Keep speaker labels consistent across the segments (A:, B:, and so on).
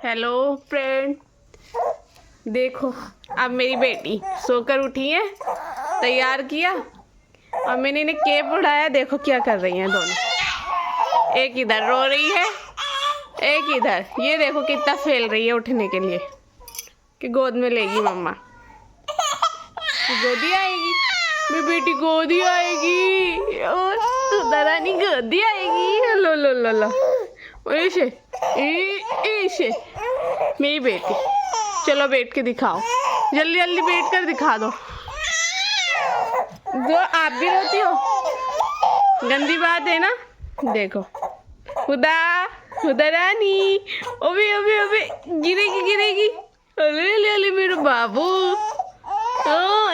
A: Hello friend, देखो अब मेरी बेटी सोकर उठी है, तैयार किया और मैंने इन्हें केप उड़ाया। देखो क्या कर रही हैं दोनों, एक इधर रो रही है, एक इधर। ये देखो कितना फेल रही है उठने के लिए कि गोद में लेगी मम्मा, गोदी आएगी मेरी बेटी, गोदी आएगी और रानी गोदी आएगी। लो लो लो लो, ऐसे ऐसे मेरी बेटी। चलो बैठ के दिखाओ, जल्दी जल्दी बैठ कर दिखा दो। जो आप भी रोती हो, गंदी बात है ना। देखो खुदा खुदा रानी, ओबे ओबे ओबे, गिरेगी गिरेगी। अले अले अले मेरे बाबू,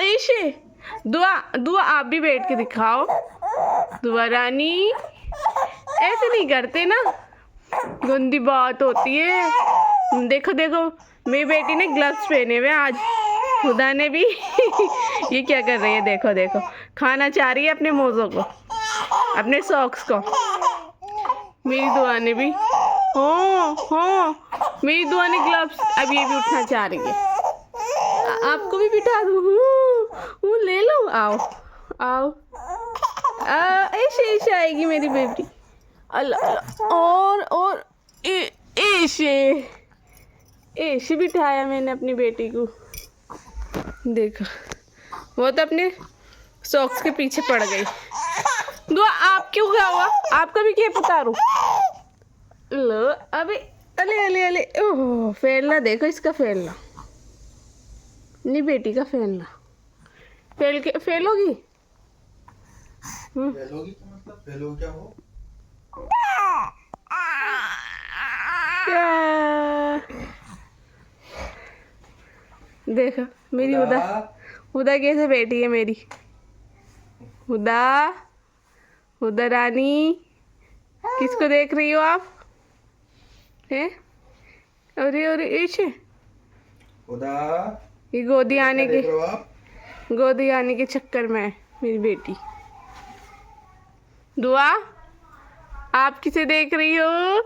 A: ऐसे। दुआ दुआ आप भी बैठ के दिखाओ। दुआ रानी ऐसे नहीं करते ना, गंदी बात होती है। देखो देखो मेरी बेटी ने ग्लव्स पहने हुए आज, खुदा ने भी। ये क्या कर रही है, देखो देखो, खाना चाह रही है अपने मोज़ों को, अपने सॉक्स को। मेरी दुआ ने भी, हो मेरी दुआ ने ग्लव्स, अब ये भी उठना चाह रही है। आपको भी बिठा दूँ, ले लो, आओ आओ। ऐसे ऐसे आएगी मेरी बेटी। अल्लाह अल्लाह, और ऐसे ऐसे बिठाया मैंने अपनी बेटी को। देखो वो तो अपने सॉक्स के पीछे पड़ गई। दुआ आप क्यों, क्या हुआ, आपका भी क्या उतारूं? लो अबे, अले अले अले, ओह फैलना देखो इसका, फैलना नहीं, बेटी का फैलना। फैलोगी
B: फैलोगी तो मतलब फैलो क्या हो?
A: देखो मेरी हुदा, हुदा कैसे बैठी है मेरी हुदा। हुदा रानी, किसको देख रही हो आप? हैं? अरे अरे ऐसे,
B: खुदा
A: ये गोदी आने के चक्कर में है मेरी बेटी। दुआ आप किसे देख रही हो?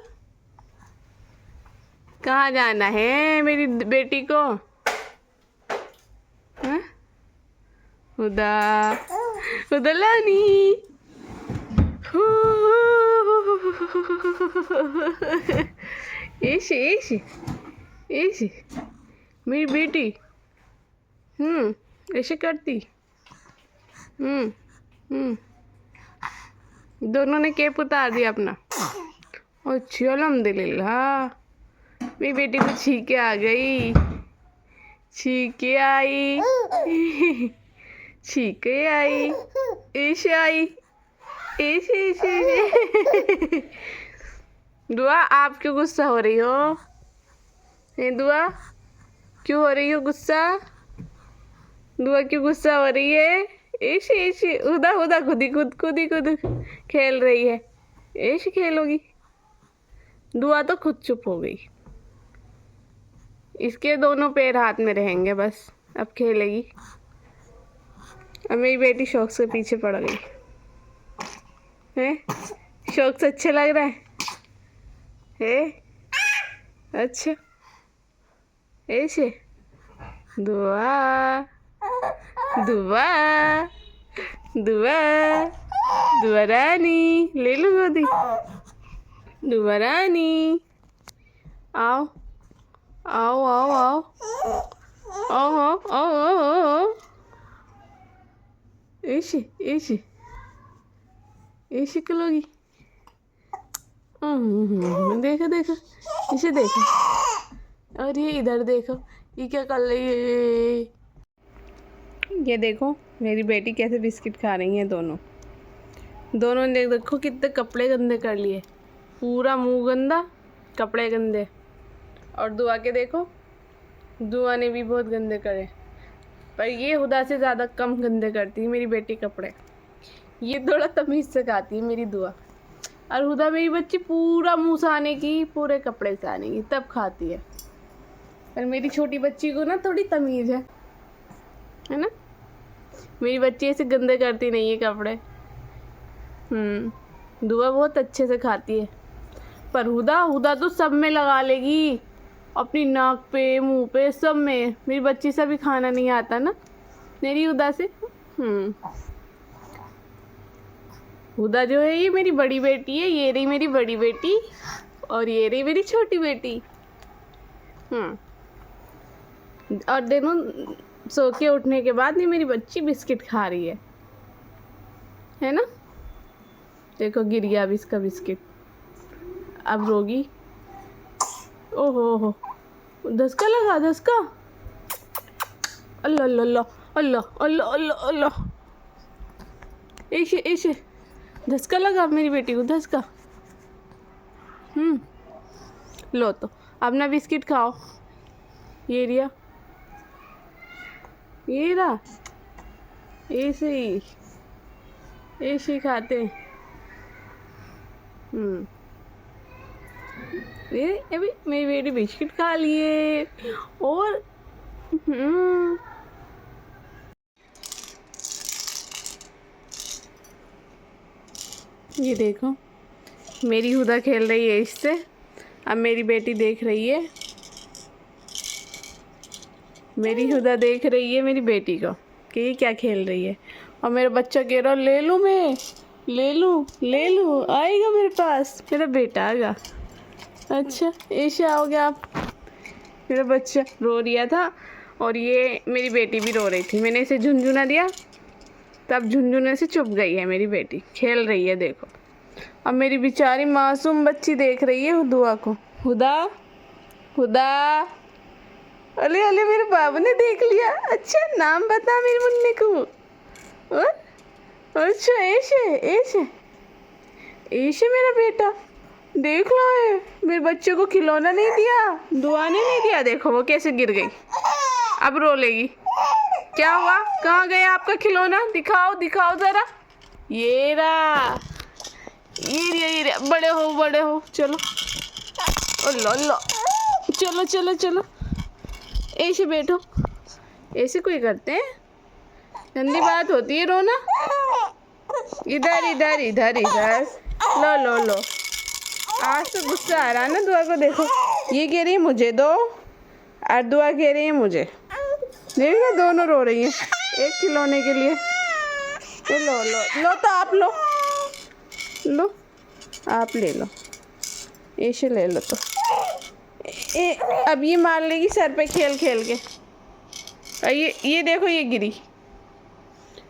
A: कहाँ जाना है मेरी बेटी को? हाँ? हुदा हुदा लानी, ऐसे ऐसे ऐसे मेरी बेटी, ऐसे करती। दोनों ने केप उतार दिया अपना। अच्छा अल्हम्दुलिल्लाह, मेरी बेटी को छींके आ गई, छींके आई, छींके आई, ऐसे आई, ऐसे ऐसे। दुआ आप क्यों गुस्सा हो रही हो? दुआ क्यों हो रही हो गुस्सा? दुआ क्यों गुस्सा हो रही है? ऐसे ऐसे, उदा उदा खुद ही खेल रही है। ऐसे खेलोगी? दुआ तो खुद चुप हो गई, इसके दोनों पैर हाथ में रहेंगे बस, अब खेलेगी। अब मेरी बेटी शौक से पीछे पड़ गई है। शौक से अच्छा लग रहा है? अच्छा ऐसे। दुआ दुआ दुआ दुआ रानी, ले लो गोदी। दुआ रानी, आओ आओ आओ आओ आओ आओ आओ आओ। ऐसे ऐसे ऐसे करोगी? देखो देखो, इसे देखो, और ये इधर देखो, ये क्या कर रही है? ये देखो मेरी बेटी कैसे बिस्किट खा रही हैं दोनों ने। देखो कितने कपड़े गंदे कर लिए, पूरा मुंह गंदा, कपड़े गंदे। और दुआ के देखो, दुआ ने भी बहुत गंदे करे, पर ये हुदा से ज़्यादा कम गंदे करती है मेरी बेटी कपड़े। ये थोड़ा तमीज़ से खाती है मेरी दुआ, और हुदा मेरी बच्ची पूरा मुंह साने की, पूरे कपड़े साने की, तब खाती है। पर मेरी छोटी बच्ची को ना थोड़ी तमीज़ है ना। मेरी बच्ची ऐसे गंदे करती नहीं है कपड़े। दुआ बहुत अच्छे से खाती है, पर हुदा तो सब में लगा लेगी, अपनी नाक पे, मुंह पे, सब में। मेरी बच्ची से भी खाना नहीं आता ना मेरी हुदा से। हुदा जो है ये मेरी बड़ी बेटी है, ये रही मेरी बड़ी बेटी और ये रही मेरी छोटी बेटी। और दोनों सो के उठने के बाद नहीं मेरी बच्ची बिस्किट खा रही है ना। देखो गिर गया अभी इसका बिस्किट, अब रोगी। ओहो हो, धसका लगा, धसका। अल्लाह अल्लाह अल्लाह अल्लाह अल्लाह अल्लाह, ऐसे ऐसे धसका लगा मेरी बेटी को, धसका। लो तो अपना बिस्किट खाओ। ये रिया, ये रहा, ऐसे ही खाते हैं। ये अभी मेरी बेटी बिस्किट खा लिए और ये देखो मेरी हुदा खेल रही है इससे। अब मेरी बेटी देख रही है, मेरी हुदा देख रही है मेरी बेटी को कि ये क्या खेल रही है। और मेरा बच्चा कह रहा ले लूँ, मैं ले लूँ, आएगा मेरे पास, मेरा बेटा आएगा। अच्छा ऐसे आओगे आप। मेरा बच्चा रो रिया था और ये मेरी बेटी भी रो रही थी। मैंने इसे झुनझुना दिया, तब झुनझुने से चुप गई है मेरी बेटी, खेल रही है देखो। अब मेरी बेचारी मासूम बच्ची देख रही है हुदा को। हुदा हुदा, अले अले मेरे बाबू ने देख लिया। अच्छा नाम बता मेरे मुन्ने को। और अच्छा ऐसे ऐसे ऐसे मेरा बेटा देख लो है, मेरे बच्चे को खिलौना नहीं दिया, दुआ ने नहीं दिया। देखो वो कैसे गिर गई, अब रो लेगी। क्या हुआ, कहाँ गया आपका खिलौना? दिखाओ दिखाओ ज़रा। ये रहा, ये रहा। बड़े हो चलो। लो चलो चलो चलो, ऐसे बैठो। ऐसे कोई करते हैं? गंदी बात होती है रोना। इधर इधर इधर इधर, लो। आज तो गुस्सा आ रहा है ना दुआ को। देखो ये कह रही है मुझे दो और दुआ कह रही है मुझे। देखो दोनों रो रही हैं एक खिलौने के लिए। ये लो तो आप लो आप ले लो, ऐसे ले लो तो। अब ये मार लेगी सर पे खेल खेल के। और ये देखो ये गिरी।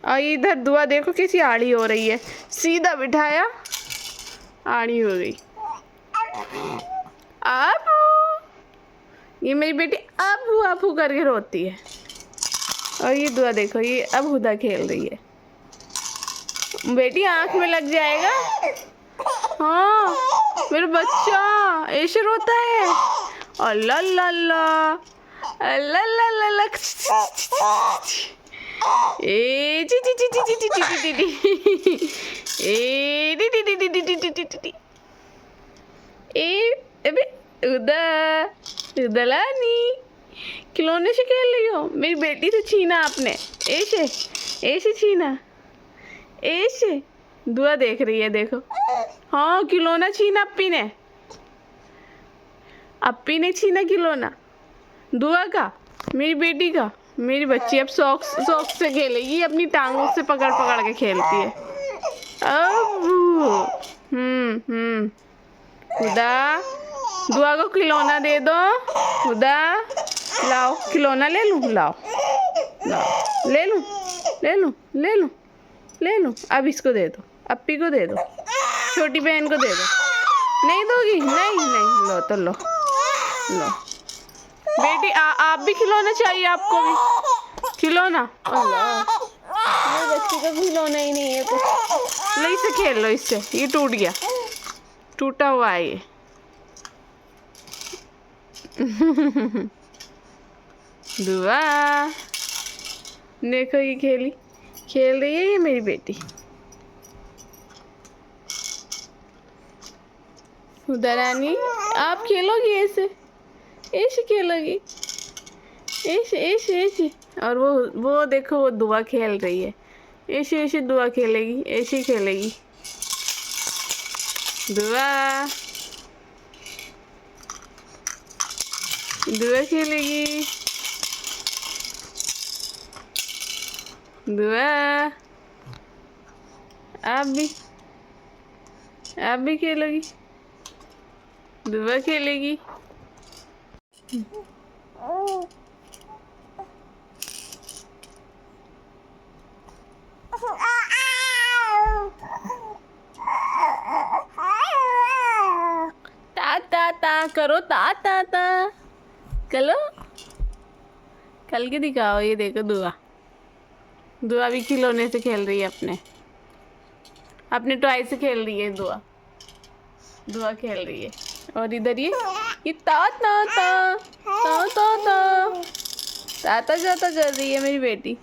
A: और इधर दुआ देखो कैसी आड़ी हो रही है, सीधा बिठाया आड़ी हो गई। आबू, ये मेरी बेटी आबू आबू करके रोती है। और ये दुआ देखो, ये अब हुदा खेल रही है। बेटी आंख में लग जाएगा। हाँ मेरा बच्चा ऐसे रोता है। अल्लाह अल्लाह अल्लाह, ए ची ची ची ची ची ची ची ची, ए डी डी डी डी डी डी डी डी, ए अबे उदलानी खिलौने से खेल रही हो। मेरी बेटी से छीना आपने, ऐसे छीना, ऐसे। दुआ देख रही है देखो। हाँ खिलौना छीना अप्पी ने छीना खिलौना दुआ का, मेरी बेटी का। मेरी बच्ची अब शौक से खेलेगी, अपनी टांगों से पकड़ पकड़ के खेलती है। अब खुदा दुआ को खिलौना दे दो। खुदा लाओ खिलौना, ले लूँ, लाओ ले लूँ। अब इसको दे दो, अप्पी को दे दो, छोटी बहन को दे दो। नहीं दोगी? नहीं, लो तो लो बेटी। आप भी खिलौना चाहिए? आपको भी खिलौना? अल्लाह, मेरे बच्चे का खिलौना ही नहीं है कुछ। लो इसे खेल लो, इससे ये टूट गया, टूटा हुआ है ये। दुआ देखो ये खेल रही है ये मेरी बेटी। हुदारानी आप खेलोगी ऐसे खेलोगी, ऐसे। और वो देखो वो दुआ खेल रही है, ऐसे दुआ खेलेगी, ऐसे खेलेगी दुआ। दुआ खेलेगी। दुआ आप भी खेलोगी। दुआ खेलेगी। ता ता ता करो, ता ता ता चलो कल के दिखाओ। ये देखो दुआ, दुआ भी खिलौने से खेल रही है, अपने टॉय से खेल रही है। दुआ खेल रही है। और इधर ये ता ता ता ता ता ता ता ता ता कर रही है मेरी बेटी।